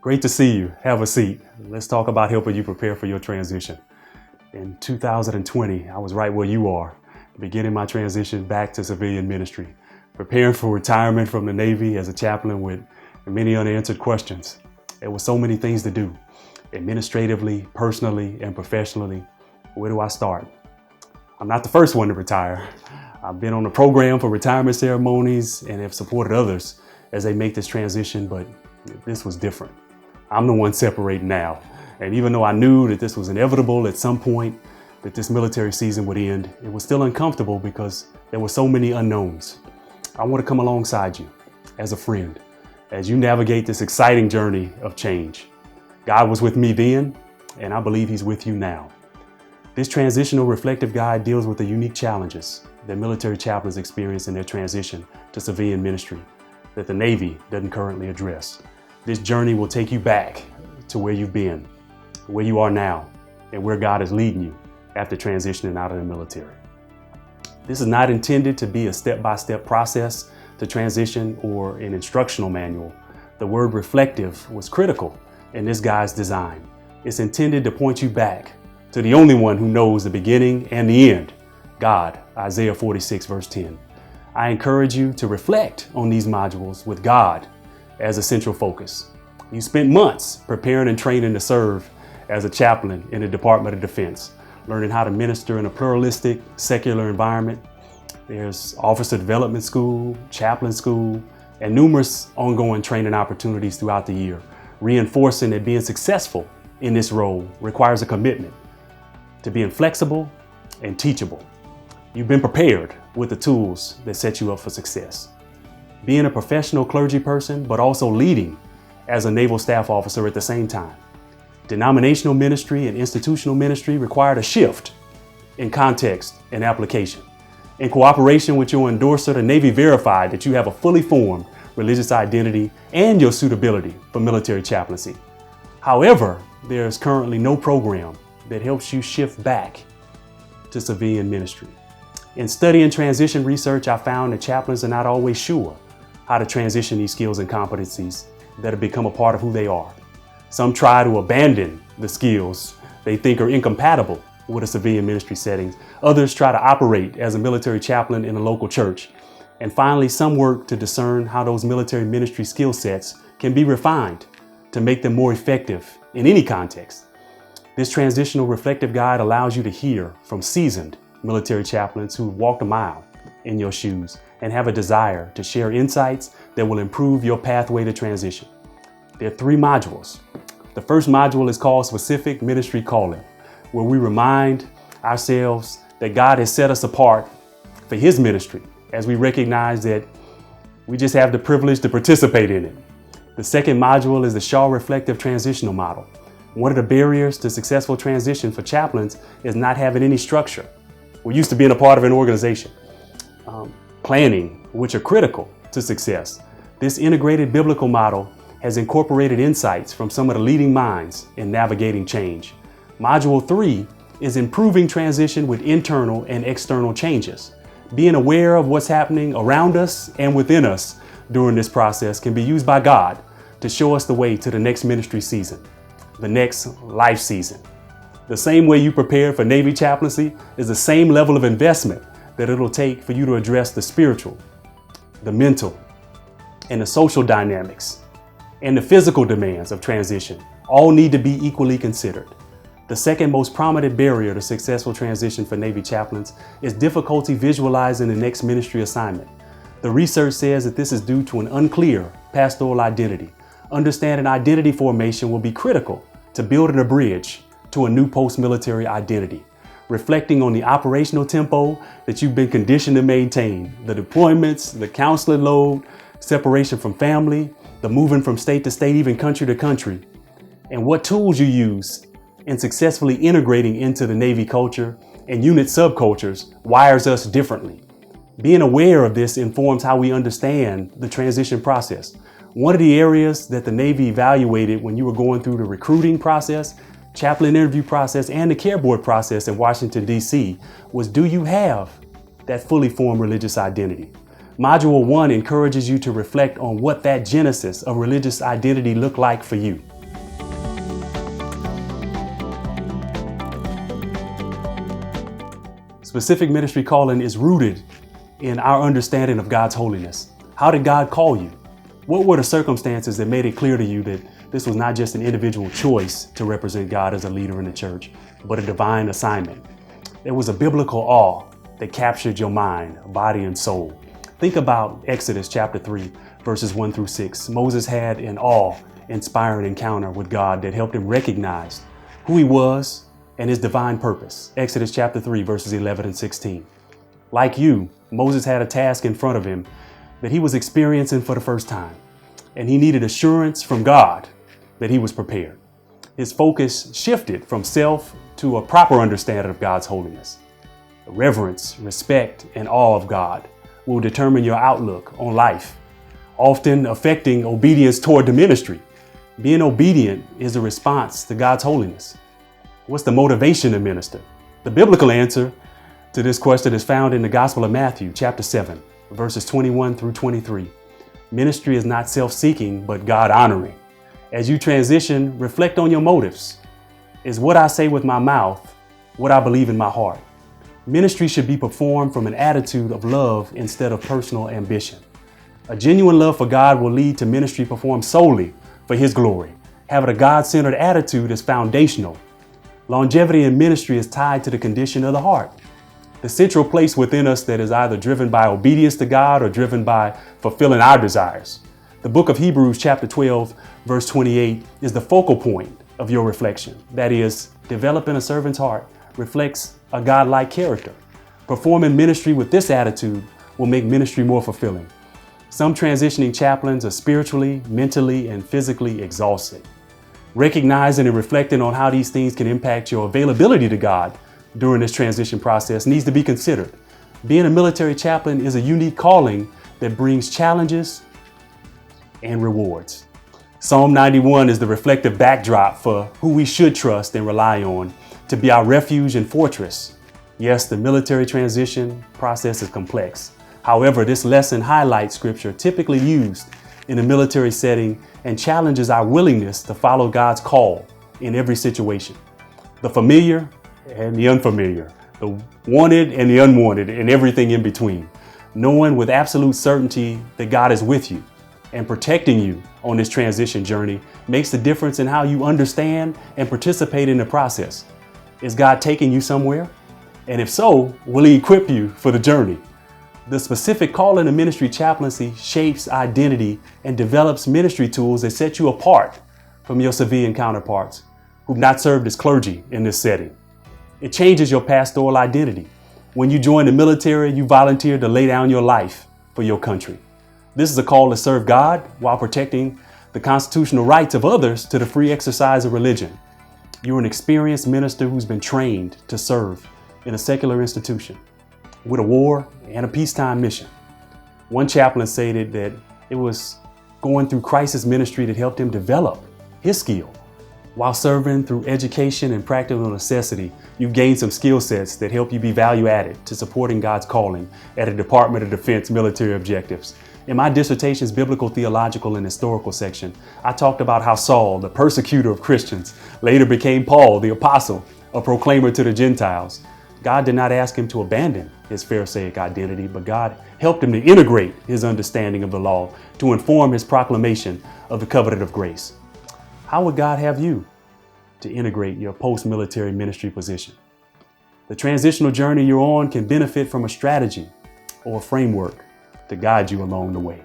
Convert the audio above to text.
Great to see you. Have a seat. Let's talk about helping you prepare for your transition. In 2020, I was right where you are, beginning my transition back to civilian ministry, preparing for retirement from the Navy as a chaplain with many unanswered questions. There were so many things to do, administratively, personally, and professionally. Where do I start? I'm not the first one to retire. I've been on the program for retirement ceremonies and have supported others as they make this transition, but this was different. I'm the one separating now. And even though I knew that this was inevitable at some point, that this military season would end, it was still uncomfortable because there were so many unknowns. I want to come alongside you as a friend, as you navigate this exciting journey of change. God was with me then, and I believe He's with you now. This transitional reflective guide deals with the unique challenges that military chaplains experience in their transition to civilian ministry that the Navy doesn't currently address. This journey will take you back to where you've been, where you are now, and where God is leading you after transitioning out of the military. This is not intended to be a step-by-step process to transition or an instructional manual. The word reflective was critical in this guide's design. It's intended to point you back to the only one who knows the beginning and the end, God, Isaiah 46 verse 10. I encourage you to reflect on these modules with God as a central focus. You spent months preparing and training to serve as a chaplain in the Department of Defense, learning how to minister in a pluralistic, secular environment. There's officer development school, chaplain school, and numerous ongoing training opportunities throughout the year, reinforcing that being successful in this role requires a commitment to being flexible and teachable. You've been prepared with the tools that set you up for success. Being a professional clergy person, but also leading as a naval staff officer at the same time. Denominational ministry and institutional ministry required a shift in context and application. In cooperation with your endorser, the Navy verified that you have a fully formed religious identity and your suitability for military chaplaincy. However, there is currently no program that helps you shift back to civilian ministry. In studying transition research, I found that chaplains are not always sure how to transition these skills and competencies that have become a part of who they are. Some try to abandon the skills they think are incompatible with a civilian ministry setting. Others try to operate as a military chaplain in a local church. And finally, some work to discern how those military ministry skill sets can be refined to make them more effective in any context. This transitional reflective guide allows you to hear from seasoned military chaplains who've walked a mile in your shoes and have a desire to share insights that will improve your pathway to transition. There are 3 modules. The first module is called Specific Ministry Calling, where we remind ourselves that God has set us apart for His ministry, as we recognize that we just have the privilege to participate in it. The second module is the Shaw Reflective Transitional Model. One of the barriers to successful transition for chaplains is not having any structure. We're used to being a part of an organization. Planning, which are critical to success. This integrated biblical model has incorporated insights from some of the leading minds in navigating change. Module 3 is improving transition with internal and external changes. Being aware of what's happening around us and within us during this process can be used by God to show us the way to the next ministry season, the next life season. The same way you prepare for Navy chaplaincy is the same level of investment that it'll take for you to address the spiritual, the mental, and the social dynamics, and the physical demands of transition. All need to be equally considered. The second most prominent barrier to successful transition for Navy chaplains is difficulty visualizing the next ministry assignment. The research says that this is due to an unclear pastoral identity. Understanding identity formation will be critical to building a bridge to a new post-military identity, reflecting on the operational tempo that you've been conditioned to maintain, the deployments, the counseling load, separation from family, the moving from state to state, even country to country, and what tools you use in successfully integrating into the Navy culture and unit subcultures wires us differently. Being aware of this informs how we understand the transition process. One of the areas that the Navy evaluated when you were going through the recruiting process, chaplain interview process, and the care board process in Washington, D.C. was, do you have that fully formed religious identity? Module 1 encourages you to reflect on what that genesis of religious identity looked like for you. Specific ministry calling is rooted in our understanding of God's holiness. How did God call you? What were the circumstances that made it clear to you that this was not just an individual choice to represent God as a leader in the church, but a divine assignment? There was a biblical awe that captured your mind, body, and soul. Think about Exodus chapter 3, verses 1 through 6. Moses had an awe-inspiring encounter with God that helped him recognize who he was and his divine purpose. Exodus chapter 3, verses 11 and 16. Like you, Moses had a task in front of him that he was experiencing for the first time, and he needed assurance from God that he was prepared. His focus shifted from self to a proper understanding of God's holiness. Reverence, respect, and awe of God will determine your outlook on life, often affecting obedience toward the ministry. Being obedient is a response to God's holiness. What's the motivation to minister? The biblical answer to this question is found in the Gospel of Matthew, chapter 7, verses 21 through 23. Ministry is not self-seeking, but God-honoring. As you transition, reflect on your motives. Is what I say with my mouth what I believe in my heart? Ministry should be performed from an attitude of love instead of personal ambition. A genuine love for God will lead to ministry performed solely for His glory. Having a God-centered attitude is foundational. Longevity in ministry is tied to the condition of the heart, the central place within us that is either driven by obedience to God or driven by fulfilling our desires. The book of Hebrews chapter 12, verse 28 is the focal point of your reflection. That is, developing a servant's heart reflects a God-like character. Performing ministry with this attitude will make ministry more fulfilling. Some transitioning chaplains are spiritually, mentally, and physically exhausted. Recognizing and reflecting on how these things can impact your availability to God during this transition process needs to be considered. Being a military chaplain is a unique calling that brings challenges and rewards. Psalm 91 is the reflective backdrop for who we should trust and rely on to be our refuge and fortress. Yes, the military transition process is complex. However, this lesson highlights scripture typically used in a military setting and challenges our willingness to follow God's call in every situation. The familiar and the unfamiliar, the wanted and the unwanted, and everything in between. Knowing with absolute certainty that God is with you and protecting you on this transition journey makes the difference in how you understand and participate in the process. Is God taking you somewhere? And if so, will He equip you for the journey? The specific calling of ministry chaplaincy shapes identity and develops ministry tools that set you apart from your civilian counterparts who've not served as clergy in this setting. It changes your pastoral identity. When you join the military, you volunteer to lay down your life for your country. This is a call to serve God while protecting the constitutional rights of others to the free exercise of religion. You're an experienced minister who's been trained to serve in a secular institution with a war and a peacetime mission. One chaplain stated that it was going through crisis ministry that helped him develop his skill. While serving through education and practical necessity, you've gained some skill sets that help you be value added to supporting God's calling at a Department of Defense military objectives. In my dissertation's biblical, theological, and historical section, I talked about how Saul, the persecutor of Christians, later became Paul, the apostle, a proclaimer to the Gentiles. God did not ask him to abandon his Pharisaic identity, but God helped him to integrate his understanding of the law to inform his proclamation of the covenant of grace. How would God have you to integrate your post-military ministry position? The transitional journey you're on can benefit from a strategy or a framework to guide you along the way.